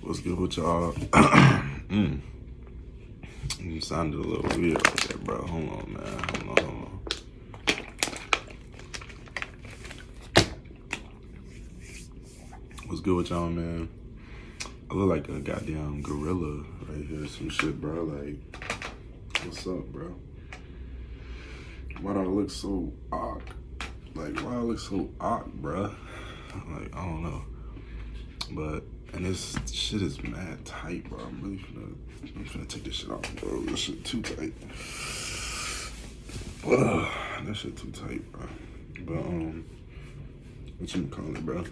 What's good with y'all? You sounded a little weird right there, bro. Hold on, man. Hold on. What's good with y'all, man? I look like a goddamn gorilla right here. Some shit, bro. Like, what's up, bro? Why do I look so odd? Like, why I look so odd, bro? Like, I don't know. But, and this shit is mad tight, bro. I'm finna take this shit off, bro. This shit too tight. Ugh, that shit too tight, bro. But, what you call it, bro?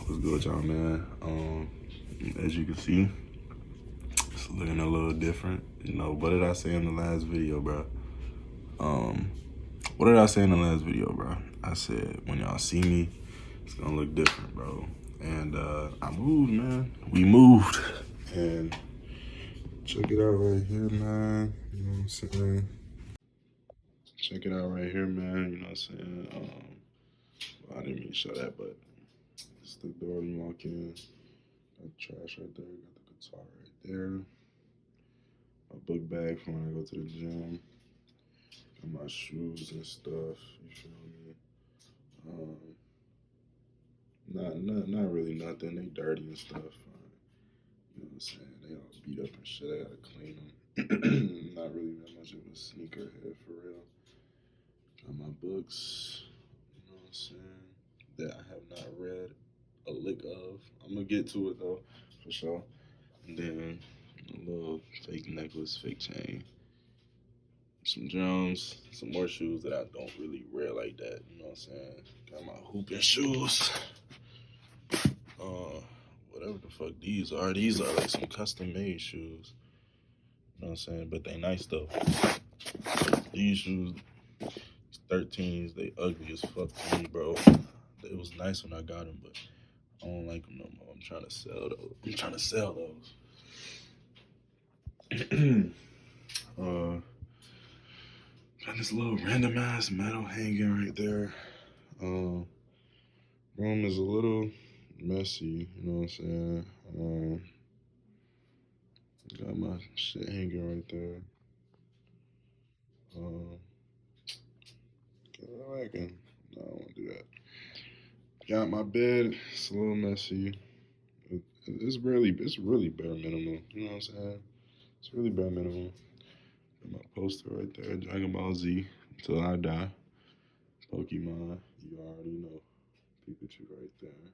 What's good with y'all, man? As you can see, it's looking a little different. You know, what did I say in the last video, bro? What did I say in the last video, bro? I said, when y'all see me, it's gonna look different, bro. And I moved, man. We moved. And check it out right here, man. You know what I'm saying? Check it out right here, man. You know what I'm saying? Well, I didn't mean to show that, but it's the door you walk in. Got the trash right there. Got the guitar right there. My book bag for when I go to the gym. Got my shoes and stuff. You feel me? Not really nothing. They dirty and stuff. You know what I'm saying? They all beat up and shit. I gotta clean them. Not really that much of a sneakerhead for real. Got my books. You know what I'm saying? That I have not read a lick of. I'm gonna get to it though, for sure. And then a little fake necklace, fake chain, some drums, some more shoes that I don't really wear like that. You know what I'm saying? Got my hooping shoes. Whatever the fuck these are. These are like some custom made shoes. You know what I'm saying? But they nice though. These shoes, 13s, they ugly as fuck to me, bro. It was nice when I got them, but I don't like them no more. I'm trying to sell those. Got this little random ass metal hanging right there. Room is a little messy, you know what I'm saying? Got my shit hanging right there. I reckon. No, I don't want to do that. Got my bed. It's a little messy. It's really bare minimum. You know what I'm saying? It's really bare minimum. Got my poster right there. Dragon Ball Z. Until I die. Pokemon. You already know. Pikachu right there.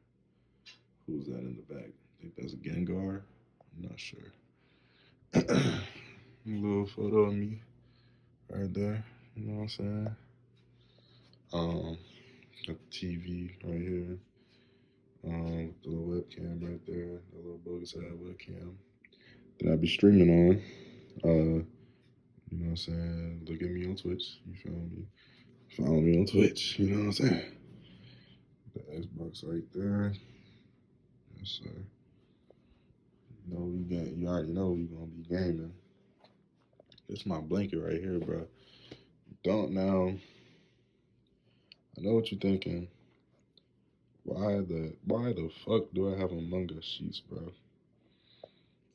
Who's that in the back? I think that's Gengar. I'm not sure. A little photo of me right there. You know what I'm saying? Got the TV right here. With the little webcam right there. The little bogus ass webcam that I be streaming on. You know what I'm saying? Look at me on Twitch. You feel me? Follow me on Twitch. You know what I'm saying? The Xbox right there. Yes, sir. You already know we gonna be gaming. It's my blanket right here, bro. Don't now. I know what you're thinking. Why the fuck do I have Among Us sheets, bro?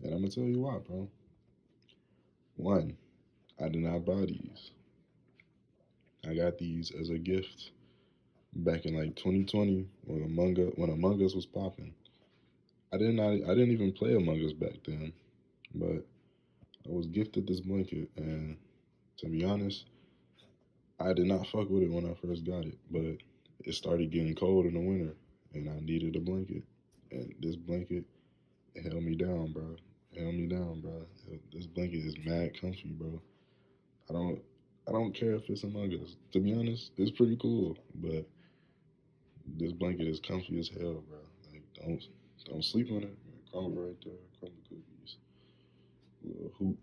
And I'm gonna tell you why, bro. One, I did not buy these. I got these as a gift back in like 2020 when Among Us was popping. I didn't even play Among Us back then, but I was gifted this blanket, and to be honest, I did not fuck with it when I first got it, but it started getting cold in the winter, and I needed a blanket, and this blanket held me down, bro. This blanket is mad comfy, bro. I don't care if it's Among Us. To be honest, it's pretty cool, but this blanket is comfy as hell, bro. Like, don't sleep on it. Crumble right there, crumble cookies. Little hoop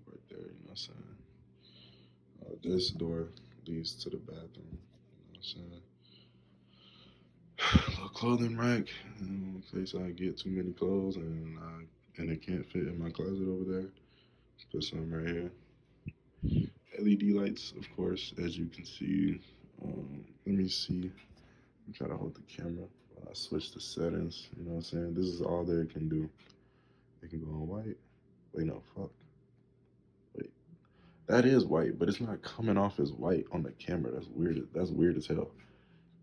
right there. You know what I'm saying? This door leads to the bathroom. You know what I'm saying? Little clothing rack in case I get too many clothes and it can't fit in my closet over there. Put some right here. LED lights, of course, as you can see. Let me see. I'm trying to hold the camera switch the settings. You know what I'm saying? This is all that it can do. It can go on white. Wait, no, fuck. Wait, that is white, but it's not coming off as white on the camera. That's weird. That's weird as hell.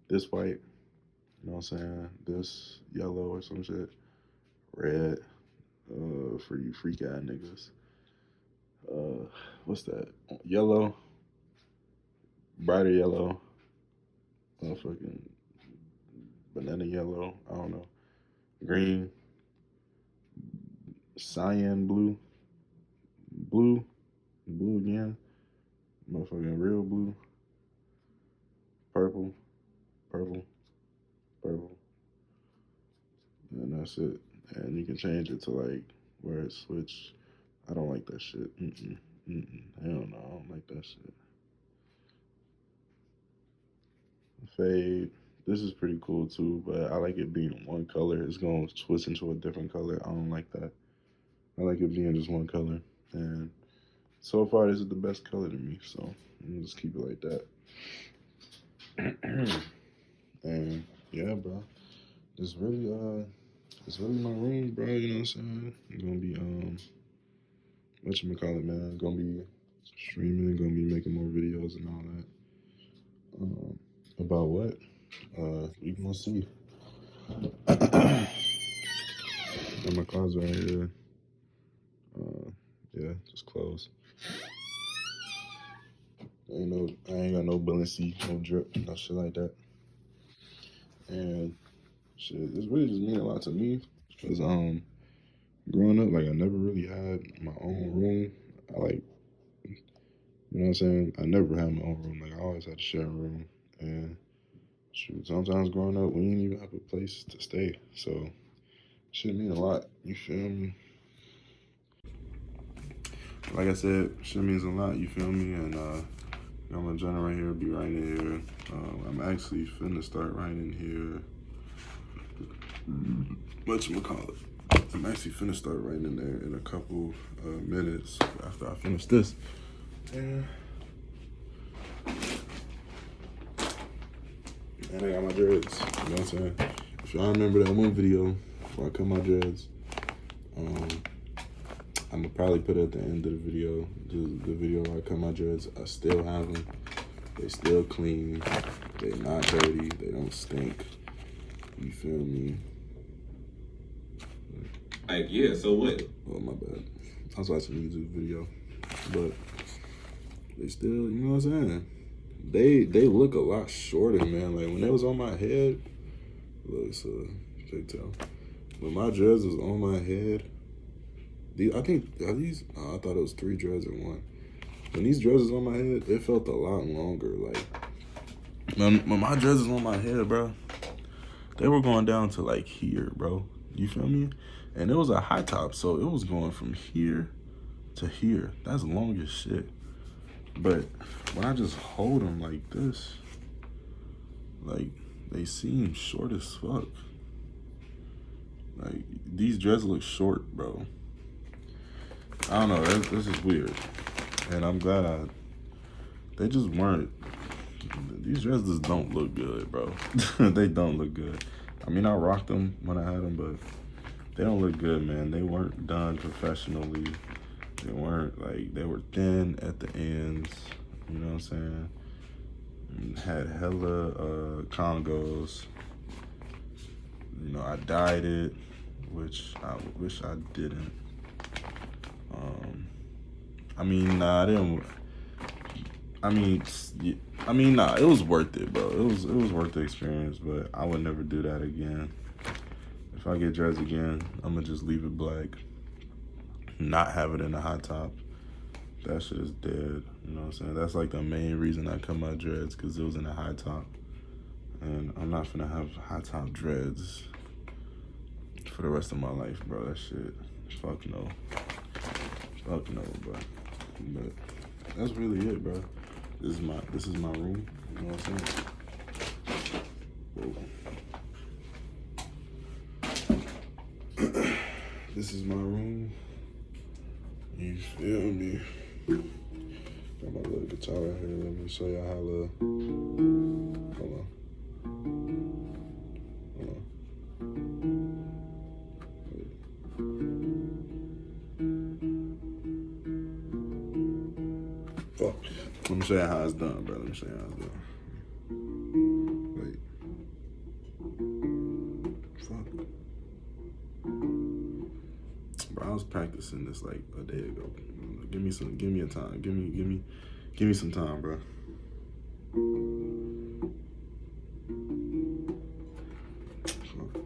This white, you know what I'm saying? This yellow or some shit. Red, for you freak ass niggas. What's that? Yellow, brighter yellow, fucking banana yellow. I don't know. Green, cyan blue, blue again, motherfucking real blue, purple, purple, purple, and that's it. And you can change it to like where it switch. I don't like that shit. Hell no, I don't like that shit. Fade. This is pretty cool too, but I like it being one color. It's gonna twist into a different color. I don't like that. I like it being just one color. And so far, this is the best color to me. So I'm gonna just keep it like that. And yeah, bro, it's really my room, bro. You know what I'm saying? I'm gonna be whatchamacallit, man. Gonna be streaming. Gonna be making more videos and all that. About what? You gonna see. And my closet right here. Yeah, just closed. I ain't got no Balenci, no drip, no shit like that. And shit, this really just mean a lot to me. Cause growing up, like I never really had my own room. I like, you know what I'm saying? I never had my own room. Like I always had to share a room. And shoot, sometimes growing up, we didn't even have a place to stay. So shit mean a lot. You feel me? Like I said, shit means a lot. You feel me? And got my journal right here. Be right in here. I'm actually finna start writing here. Whatchamacallit? I'm actually finna start writing in there in a couple minutes after I finish this. And I got my dreads. You know what I'm saying? If y'all remember that one video before I cut my dreads, I'm gonna probably put it at the end of the video. The video where I cut my dreads. I still have them. They still clean. They not dirty. They don't stink. You feel me? Like, yeah, so what? Oh, my bad. I was watching a YouTube video. But they still, you know what I'm saying? They look a lot shorter, man. Like, when they was on my head, look, it's a pigtail. When my dreads was on my head, I think, are these, oh, I thought it was 3 dreads in one. When these dreads was on my head, it felt a lot longer. Like, when my dreads was on my head, bro, they were going down to like here, bro. You feel me? And it was a high top, so it was going from here to here. That's long as shit. But when I just hold them like this, like, they seem short as fuck. Like, these dreads look short, bro. I don't know, this is weird. And I'm glad they just weren't, these dreads just don't look good, bro. They don't look good. I mean, I rocked them when I had them, but they don't look good, man. They weren't done professionally. They weren't, like, they were thin at the ends, you know what I'm saying? And had hella Congos. You know, I dyed it, which I wish I didn't. I mean, nah, I didn't. I mean, nah, it was worth it, bro. It was worth the experience, but I would never do that again. If I get dreads again, I'm gonna just leave it black, not have it in a high top. That shit is dead. You know what I'm saying? That's like the main reason I cut my dreads, because it was in a high top. And I'm not finna have high top dreads for the rest of my life, bro. That shit, fuck no. Fuck no, bro. But that's really it, bro. This is my room. You know what I'm saying? Whoa. This is my room. You feel me? Got my little guitar right here. Let me show y'all how to. Hold on. Let me show you how it's done, bro. Let me show you how it's done. Wait. Fuck. Bro, I was practicing this like a day ago. Give me a time. Give me some time, bro. Fuck.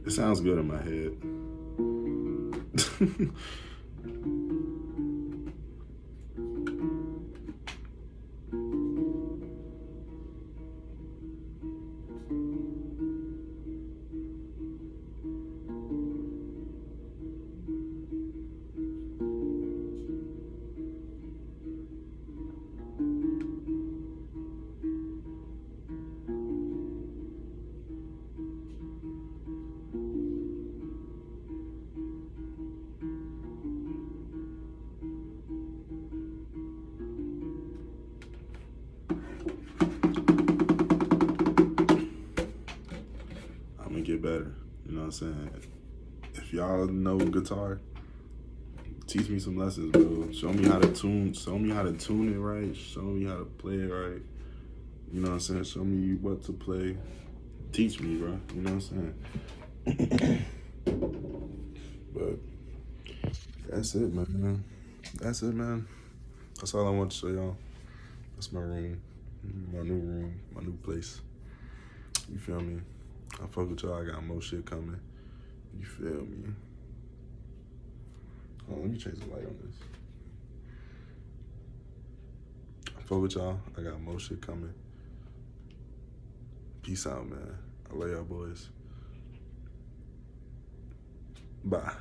It sounds good in my head. I'm gonna get better. You know what I'm saying? If y'all know guitar, teach me some lessons, bro. Show me how to tune it right. Show me how to play it right. You know what I'm saying? Show me what to play. Teach me, bro. You know what I'm saying? But that's it, man. That's it, man. That's all I want to show y'all. That's my room. My new room. My new place. You feel me? I fuck with y'all. I got more shit coming. You feel me? Hold on, let me change the light on this. I fuck with y'all. I got more shit coming. Peace out, man. I love y'all boys. Bye.